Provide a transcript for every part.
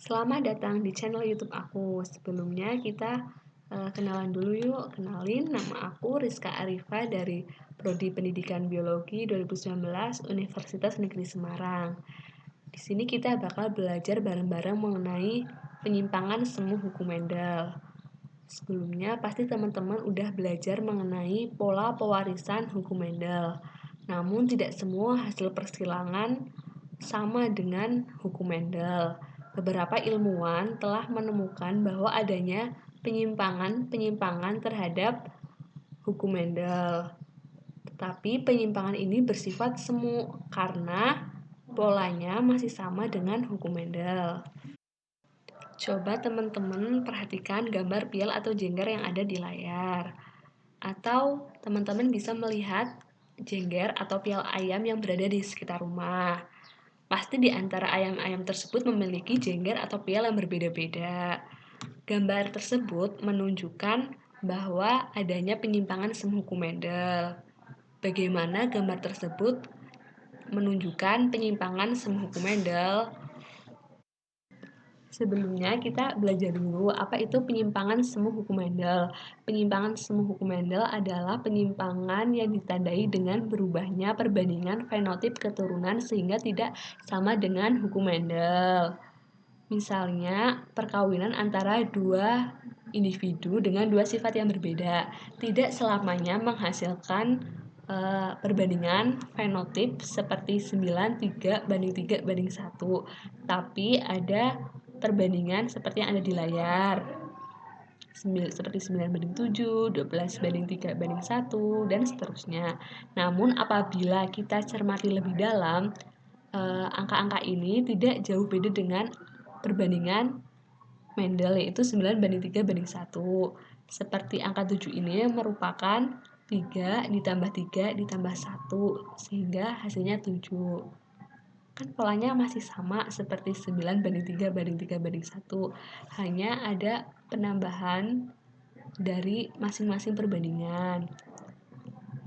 Selamat datang di channel YouTube aku. Sebelumnya kita kenalan dulu yuk. Kenalin, nama aku Rizka Arifa dari Prodi Pendidikan Biologi 2019 Universitas Negeri Semarang. Di sini kita bakal belajar bareng-bareng mengenai penyimpangan semu hukum Mendel. Sebelumnya pasti teman-teman udah belajar mengenai pola pewarisan hukum Mendel. Namun tidak semua hasil persilangan sama dengan hukum Mendel. Beberapa ilmuwan telah menemukan bahwa adanya penyimpangan terhadap hukum Mendel. Tetapi penyimpangan ini bersifat semu karena polanya masih sama dengan hukum Mendel. Coba teman-teman perhatikan gambar pial atau jengger yang ada di layar. Atau teman-teman bisa melihat jengger atau pial ayam yang berada di sekitar rumah. Pasti di antara ayam-ayam tersebut memiliki jengger atau pial yang berbeda-beda. Gambar tersebut menunjukkan bahwa adanya penyimpangan semu hukum Mendel. Bagaimana gambar tersebut menunjukkan penyimpangan semu hukum Mendel? Sebelumnya kita belajar dulu apa itu penyimpangan semu hukum Mendel. Penyimpangan semu hukum Mendel adalah penyimpangan yang ditandai dengan berubahnya perbandingan fenotip keturunan sehingga tidak sama dengan hukum Mendel. Misalnya, perkawinan antara dua individu dengan dua sifat yang berbeda tidak selamanya menghasilkan perbandingan fenotip seperti 9:3:1, tapi ada perbandingan seperti yang ada di layar, seperti 9:7, 12:3:1, dan seterusnya. Namun apabila kita cermati lebih dalam, angka-angka ini tidak jauh beda dengan perbandingan Mendel, yaitu 9:3:1. Seperti angka 7 ini merupakan 3 ditambah 3 ditambah 1, sehingga hasilnya 7. Kan polanya masih sama seperti 9:3:1. Hanya ada penambahan dari masing-masing perbandingan.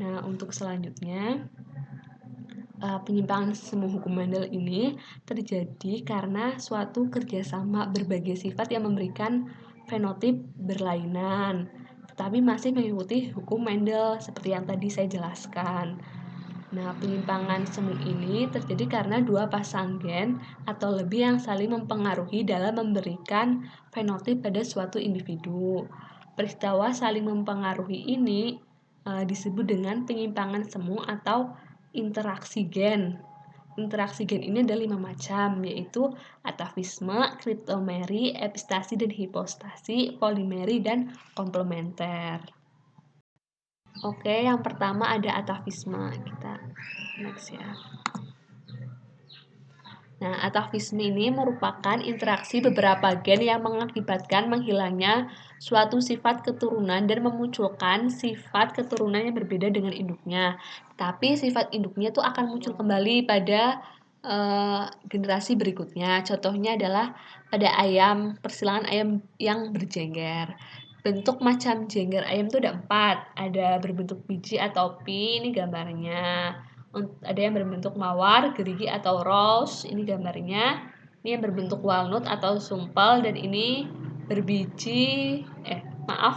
Nah, untuk selanjutnya, penyimpangan semu hukum Mendel ini terjadi karena suatu kerjasama berbagai sifat yang memberikan fenotip berlainan, tetapi masih mengikuti hukum Mendel seperti yang tadi saya jelaskan. Nah, penyimpangan semu ini terjadi karena dua pasang gen atau lebih yang saling mempengaruhi dalam memberikan fenotip pada suatu individu. Peristiwa saling mempengaruhi ini disebut dengan penyimpangan semu atau interaksi gen. Interaksi gen ini ada 5 macam, yaitu atavisme, kriptomeri, epistasi dan hipostasi, polimeri, dan komplementer. Oke, yang pertama ada atavisme. Kita next ya. Nah, atavisme ini merupakan interaksi beberapa gen yang mengakibatkan menghilangnya suatu sifat keturunan dan memunculkan sifat keturunan yang berbeda dengan induknya. Tapi sifat induknya itu akan muncul kembali pada generasi berikutnya. Contohnya adalah pada ayam, persilangan ayam yang berjengger. Bentuk macam jengger ayam itu ada 4. Ada berbentuk biji atau pi, ini gambarnya. Ada yang berbentuk mawar, gerigi atau rose, ini gambarnya. Ini yang berbentuk walnut atau sumpel, dan ini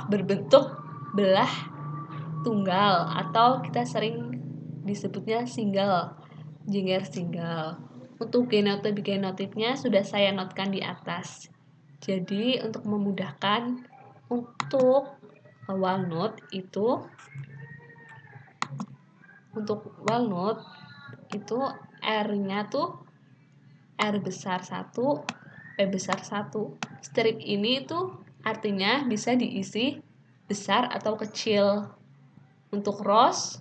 berbentuk belah tunggal atau kita sering disebutnya single, jengger single. Untuk genotipnya sudah saya notkan di atas. Jadi untuk memudahkan, untuk walnut itu R-nya tuh R besar 1, P besar 1. Strip ini tuh artinya bisa diisi besar atau kecil. Untuk rose,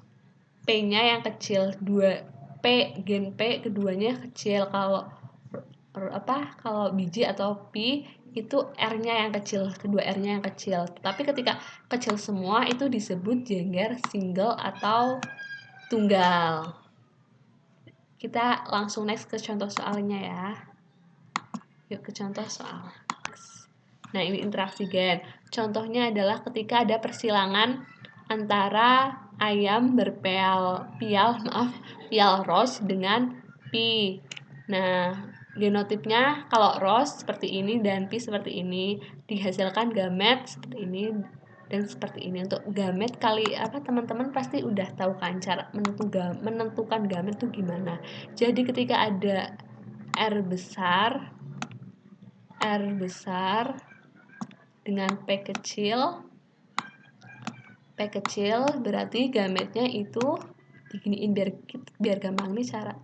P-nya yang kecil, gen P keduanya kecil. Kalau biji atau pi itu R-nya yang kecil, kedua R-nya yang kecil. Tapi ketika kecil semua itu disebut jengger single atau tunggal. Kita langsung next ke contoh soalnya ya. Yuk ke contoh soal. Nah, ini interaksi gen. Contohnya adalah ketika ada persilangan antara ayam pial rose dengan pi. Nah, genotipnya kalau ROS seperti ini dan P seperti ini, dihasilkan gamet seperti ini dan seperti ini. Untuk gamet teman-teman pasti udah tahu kan cara menentukan gamet itu gimana. Jadi ketika ada R besar dengan P kecil berarti gametnya itu diginiin biar gampang nih cara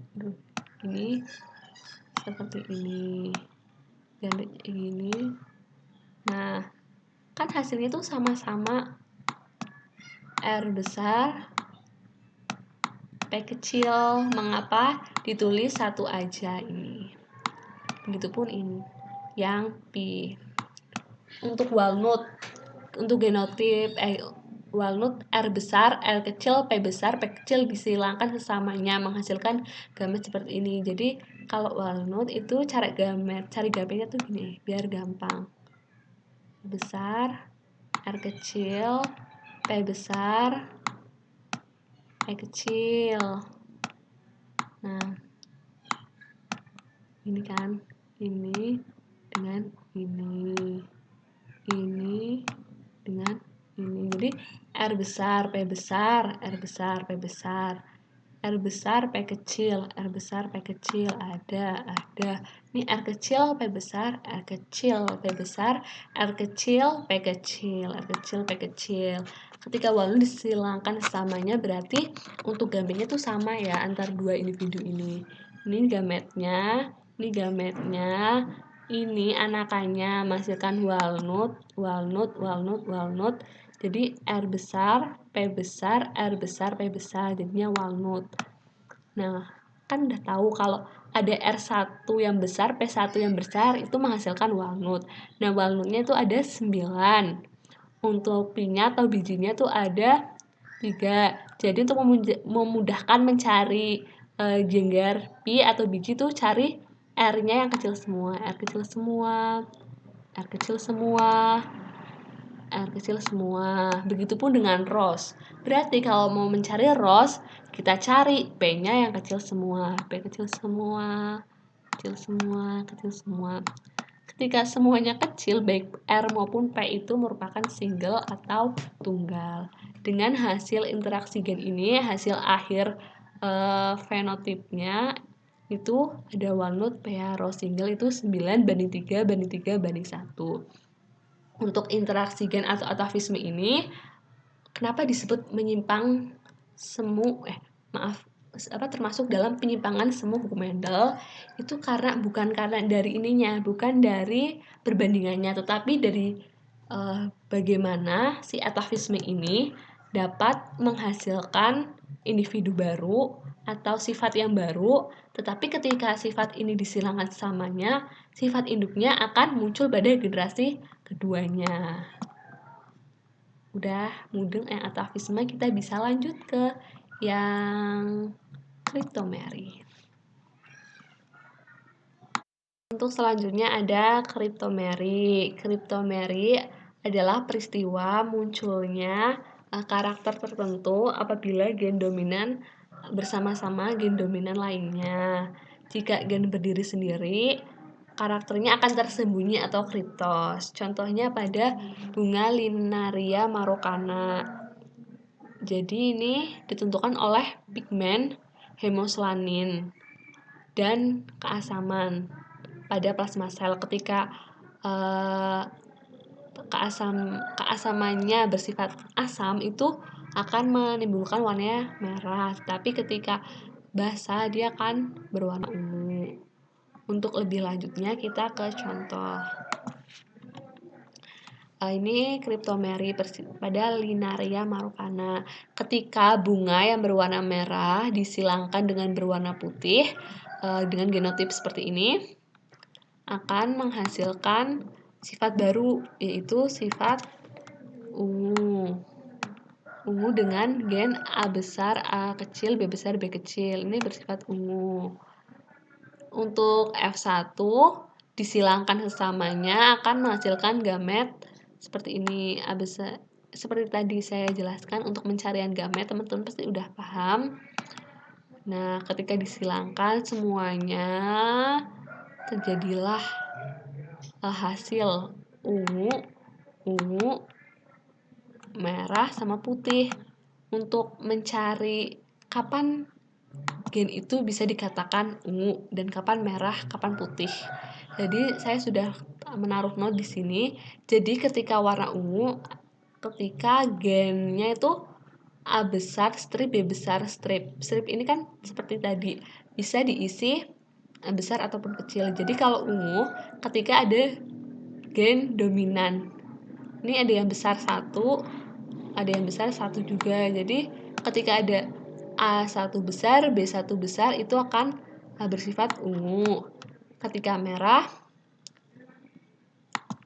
ini seperti ini, gametnya ini. Nah, kan hasilnya itu sama-sama R besar P kecil. Mengapa ditulis satu aja ini? Begitupun ini yang P. Untuk walnut, untuk genotip walnut R besar, R kecil, P besar, P kecil dihilangkan sesamanya menghasilkan gamet seperti ini. Jadi kalau walnut itu cari gametnya tuh gini biar gampang. Besar, R kecil, P besar, P kecil. Nah, ini kan, ini dengan ini dengan ini. Jadi R besar, P besar, R besar, P besar, R besar, P kecil, R besar, P kecil, ada. Ini R kecil, P besar, R kecil, P besar, R kecil, P kecil, R kecil, P kecil. Ketika walnut disilangkan samanya berarti untuk gametnya tuh sama ya antar dua individu ini. Ini gametnya, ini anakannya menghasilkan walnut. Jadi R besar, P besar, R besar, P besar, jadinya walnut. Nah, kan udah tahu kalau ada R1 yang besar, P1 yang besar itu menghasilkan walnut. Nah, walnutnya itu ada 9. Untuk pinya atau bijinya tuh ada 3. Jadi untuk memudahkan mencari jenggar pi atau biji tuh cari R-nya yang kecil semua, R kecil semua. Begitupun dengan ROS. Berarti kalau mau mencari ROS, kita cari P-nya yang kecil semua, P kecil semua. Ketika semuanya kecil, baik R maupun P itu merupakan single atau tunggal. Dengan hasil interaksi gen ini, hasil akhir fenotipnya itu ada walnut, PH, ROS single itu 9:3:3:1. Untuk interaksi gen atau atafisme ini, kenapa disebut menyimpang semu? Termasuk dalam penyimpangan semu hukum Mendel itu bukan karena dari ininya, bukan dari perbandingannya, tetapi dari bagaimana si atafisme ini dapat menghasilkan individu baru atau sifat yang baru, tetapi ketika sifat ini disilangkan samanya, sifat induknya akan muncul pada generasi keduanya. Udah mudeng yang atafisme, kita bisa lanjut ke yang kriptomeri. Untuk selanjutnya ada kriptomeri. Kriptomeri adalah peristiwa munculnya karakter tertentu apabila gen dominan bersama-sama gen dominan lainnya. Jika gen berdiri sendiri, karakternya akan tersembunyi atau kriptos. Contohnya pada bunga Linaria marokana. Jadi ini ditentukan oleh pigmen hemosulanin dan keasaman pada plasma sel. Ketika keasamannya bersifat asam itu akan menimbulkan warnanya merah, tapi ketika basah dia akan berwarna ungu. Untuk lebih lanjutnya kita ke contoh. Ini kriptomeri pada Linaria marokana. Ketika bunga yang berwarna merah disilangkan dengan berwarna putih dengan genotip seperti ini, akan menghasilkan sifat baru, yaitu sifat ungu dengan gen A besar, A kecil, B besar, B kecil. Ini bersifat ungu. Untuk F1 disilangkan sesamanya akan menghasilkan gamet seperti ini. A besar, seperti tadi saya jelaskan, untuk pencarian gamet teman-teman pasti udah paham. Nah, ketika disilangkan semuanya terjadilah hasil ungu, merah, sama putih. Untuk mencari kapan gen itu bisa dikatakan ungu dan kapan merah, kapan putih. Jadi saya sudah menaruh note di sini. Jadi ketika warna ungu, ketika gennya itu A besar strip, B besar strip. Strip ini kan seperti tadi, bisa diisi A besar ataupun kecil. Jadi kalau ungu, ketika ada gen dominan. Ini ada yang besar 1, ada yang besar 1 juga. Jadi ketika ada A1 besar, B1 besar itu akan bersifat ungu. Ketika merah,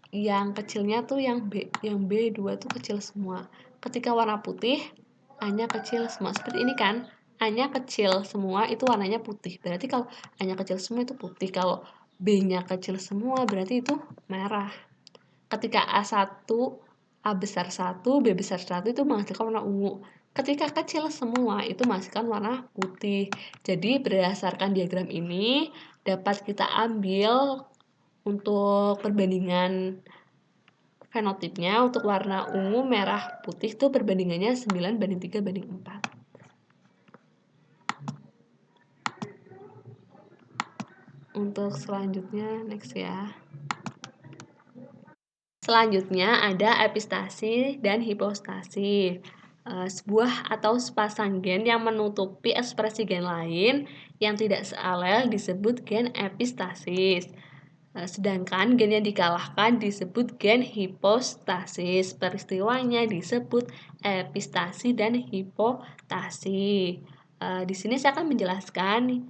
yang kecilnya tuh yang B2 tuh kecil semua. Ketika warna putih, A-nya kecil semua. Seperti ini kan, A-nya kecil semua itu warnanya putih. Berarti kalau A-nya kecil semua itu putih. Kalau B-nya kecil semua berarti itu merah. Ketika A1, A besar 1, B besar 1 itu menghasilkan warna ungu. Ketika kecil semua itu menghasilkan warna putih. Jadi berdasarkan diagram ini dapat kita ambil untuk perbandingan fenotipnya. Untuk warna ungu, merah, putih itu perbandingannya 9:3:4. Untuk selanjutnya, next ya. Selanjutnya ada epistasi dan hipostasi. Sebuah atau sepasang gen yang menutupi ekspresi gen lain yang tidak sealel disebut gen epistasis. Sedangkan gen yang dikalahkan disebut gen hipostasis. Peristiwanya disebut epistasi dan hipostasi. Di sini saya akan menjelaskan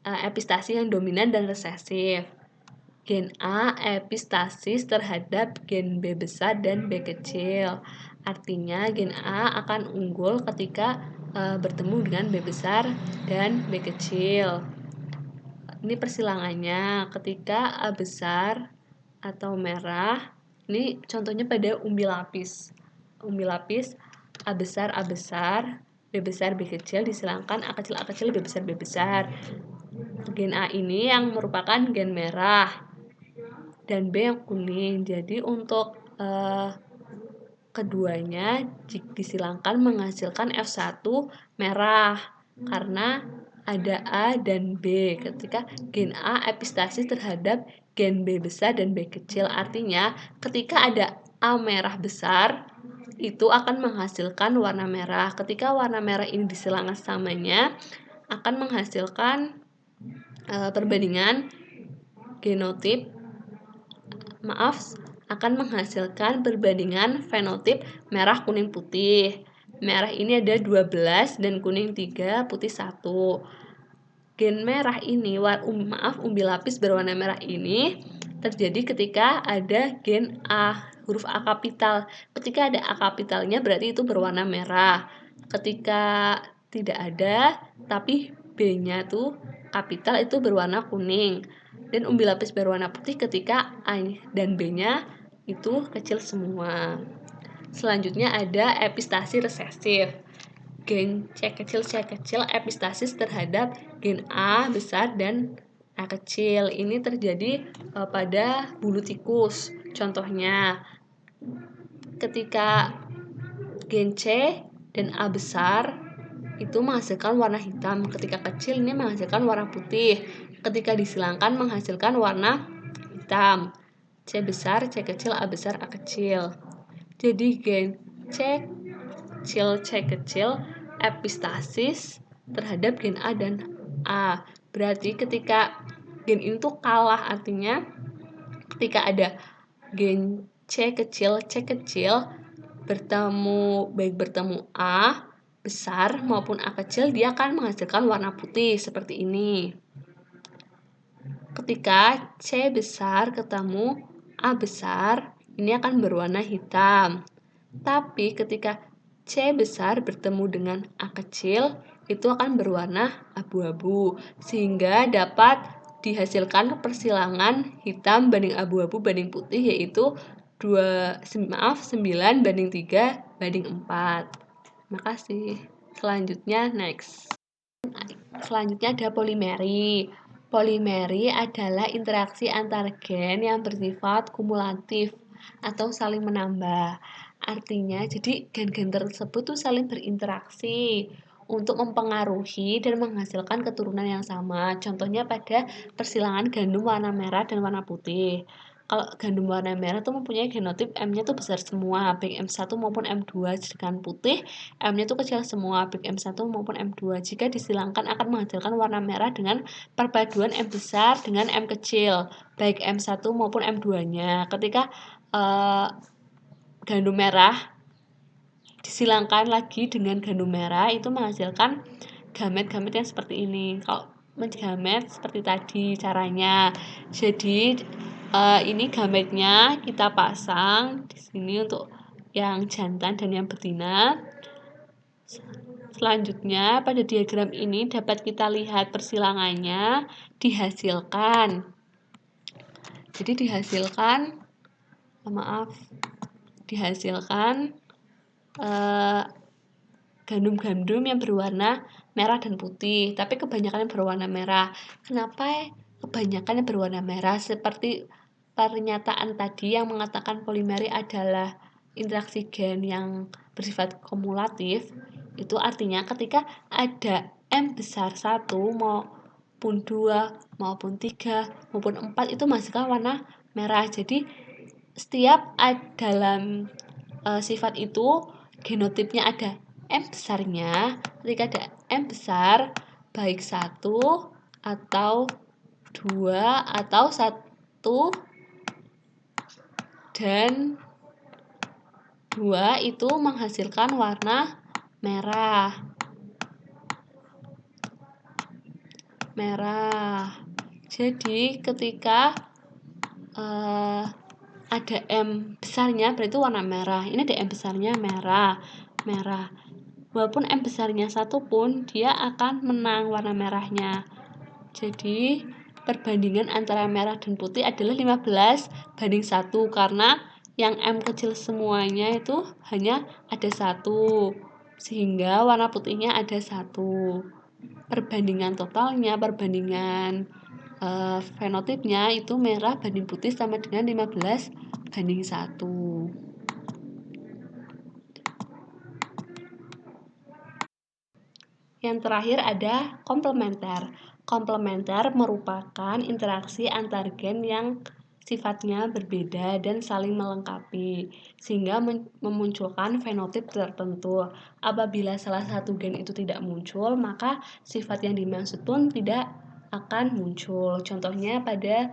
epistasi yang dominan dan resesif. Gen A epistasis terhadap gen B besar dan B kecil. Artinya gen A akan unggul ketika bertemu dengan B besar dan B kecil. Ini persilangannya ketika A besar atau merah. Ini contohnya pada umbi lapis. Umbi lapis A besar, B besar, B kecil disilangkan A kecil, B besar, B besar. Gen A ini yang merupakan gen merah dan B yang kuning. Jadi untuk keduanya disilangkan menghasilkan F1 merah karena ada A dan B. Ketika gen A epistasis terhadap gen B besar dan B kecil, artinya ketika ada A merah besar itu akan menghasilkan warna merah. Ketika warna merah ini disilangkan samanya akan menghasilkan perbandingan genotip akan menghasilkan perbandingan fenotip merah, kuning, putih. Merah ini ada 12 dan kuning 3, putih 1. Gen merah ini, umbi lapis berwarna merah ini terjadi ketika ada gen A, huruf A kapital. Ketika ada A kapitalnya berarti itu berwarna merah. Ketika tidak ada, tapi B-nya tuh kapital itu berwarna kuning. Dan umbi lapis berwarna putih ketika A dan B-nya itu kecil semua. Selanjutnya ada epistasi resesif. Gen C kecil epistasis terhadap gen A besar dan A kecil. Ini terjadi pada bulu tikus. Contohnya, ketika gen C dan A besar itu menghasilkan warna hitam. Ketika kecil ini menghasilkan warna putih. Ketika disilangkan menghasilkan warna hitam. C besar, C kecil, A besar, A kecil. Jadi gen C kecil epistasis terhadap gen A dan A. Berarti ketika gen ini tuh kalah, artinya ketika ada gen C kecil bertemu A besar maupun A kecil, dia akan menghasilkan warna putih seperti ini. Ketika C besar ketemu A besar, ini akan berwarna hitam. Tapi ketika C besar bertemu dengan A kecil, itu akan berwarna abu-abu, sehingga dapat dihasilkan persilangan hitam banding abu-abu banding putih, yaitu 9:3:4. Makasih. Selanjutnya next. Selanjutnya ada polimeri. Polimeri adalah interaksi antar gen yang bersifat kumulatif atau saling menambah. Artinya, jadi gen-gen tersebut tuh saling berinteraksi untuk mempengaruhi dan menghasilkan keturunan yang sama. Contohnya pada persilangan gandum warna merah dan warna putih. Kalau gandum warna merah tuh mempunyai genotip M-nya tuh besar semua, baik M1 maupun M2, sedangkan putih M-nya tuh kecil semua, baik M1 maupun M2. Jika disilangkan akan menghasilkan warna merah dengan perpaduan M besar dengan M kecil, baik M1 maupun M2-nya. Ketika gandum merah disilangkan lagi dengan gandum merah, itu menghasilkan gamet-gamet yang seperti ini. Kalau gamet seperti tadi caranya. Jadi ini gametnya kita pasang di sini untuk yang jantan dan yang betina. Selanjutnya, pada diagram ini dapat kita lihat persilangannya dihasilkan. Jadi dihasilkan gandum-gandum yang berwarna merah dan putih, tapi kebanyakan yang berwarna merah. Kenapa kebanyakan yang berwarna merah? Seperti pernyataan tadi yang mengatakan polimeri adalah interaksi gen yang bersifat kumulatif, itu artinya ketika ada M besar 1 maupun 2 maupun 3 maupun 4 itu menghasilkan warna merah. Jadi setiap dalam sifat itu genotipnya ada M besarnya. Ketika ada M besar, baik 1 atau 2 atau 1 dan 2 itu menghasilkan warna merah. Jadi ketika ada M besarnya berarti warna merah. Ini ada M besarnya merah. Walaupun M besarnya 1 pun dia akan menang warna merahnya. Jadi perbandingan antara merah dan putih adalah 15:1 karena yang M kecil semuanya itu hanya ada 1, sehingga warna putihnya ada 1. Perbandingan totalnya, perbandingan fenotipnya itu merah banding putih sama dengan 15:1. Yang terakhir ada komplementer. Komplementer merupakan interaksi antar gen yang sifatnya berbeda dan saling melengkapi, sehingga memunculkan fenotip tertentu. Apabila salah satu gen itu tidak muncul, maka sifat yang dimaksud pun tidak akan muncul. Contohnya pada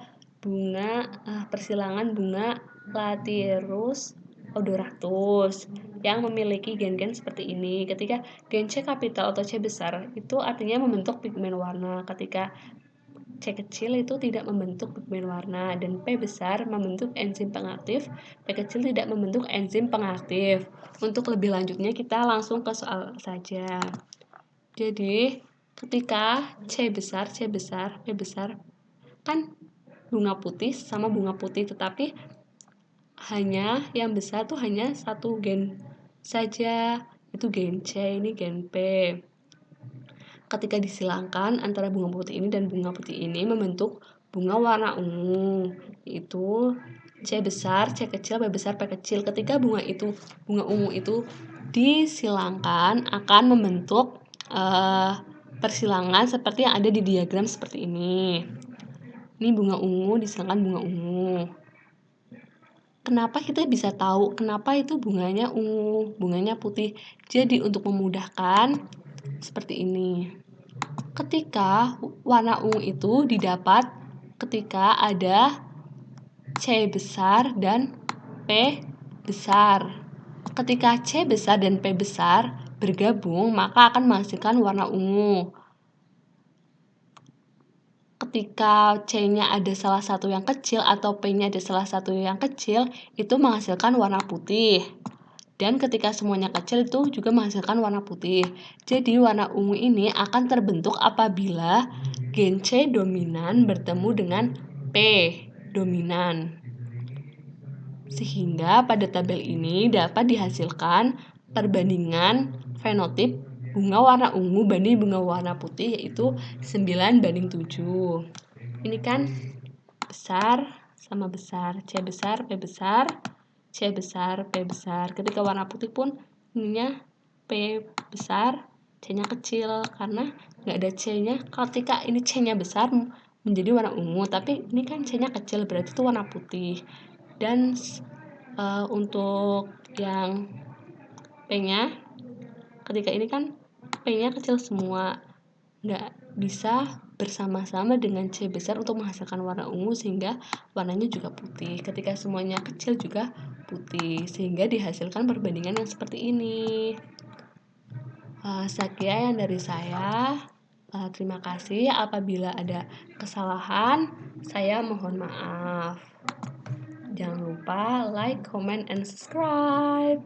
persilangan bunga Lathyrus odoratus yang memiliki gen-gen seperti ini. Ketika gen C kapital atau C besar itu artinya membentuk pigmen warna. Ketika C kecil itu tidak membentuk pigmen warna, dan P besar membentuk enzim pengaktif, P kecil tidak membentuk enzim pengaktif. Untuk lebih lanjutnya kita langsung ke soal saja. Jadi ketika C besar, P besar kan bunga putih sama bunga putih, tetapi hanya yang besar tuh hanya satu gen saja, itu gen C, ini gen P. Ketika disilangkan antara bunga putih ini dan bunga putih ini membentuk bunga warna ungu, yaitu C besar, C kecil, P besar, P kecil. Ketika bunga ungu itu disilangkan akan membentuk persilangan seperti yang ada di diagram seperti ini. Ini bunga ungu disilangkan bunga ungu. Kenapa kita bisa tahu kenapa itu bunganya ungu, bunganya putih? Jadi untuk memudahkan seperti ini. Ketika warna ungu itu didapat ketika ada C besar dan P besar. Ketika C besar dan P besar bergabung, maka akan menghasilkan warna ungu. Ketika C-nya ada salah satu yang kecil atau P-nya ada salah satu yang kecil, itu menghasilkan warna putih. Dan ketika semuanya kecil itu juga menghasilkan warna putih. Jadi warna ungu ini akan terbentuk apabila gen C dominan bertemu dengan P dominan. Sehingga pada tabel ini dapat dihasilkan perbandingan fenotip bunga warna ungu banding bunga warna putih, yaitu 9:7. Ini kan besar sama besar, C besar, P besar, C besar, P besar. Ketika warna putih pun ininya P besar, C-nya kecil karena nggak ada C-nya. Ketika ini C-nya besar menjadi warna ungu, tapi ini kan C-nya kecil berarti itu warna putih. Dan untuk yang P-nya, ketika ini kan P-nya kecil semua, nggak bisa bersama-sama dengan C besar untuk menghasilkan warna ungu sehingga warnanya juga putih. Ketika semuanya kecil juga putih sehingga dihasilkan perbandingan yang seperti ini. Sekian dari saya. Terima kasih. Apabila ada kesalahan, saya mohon maaf. Jangan lupa like, comment, and subscribe.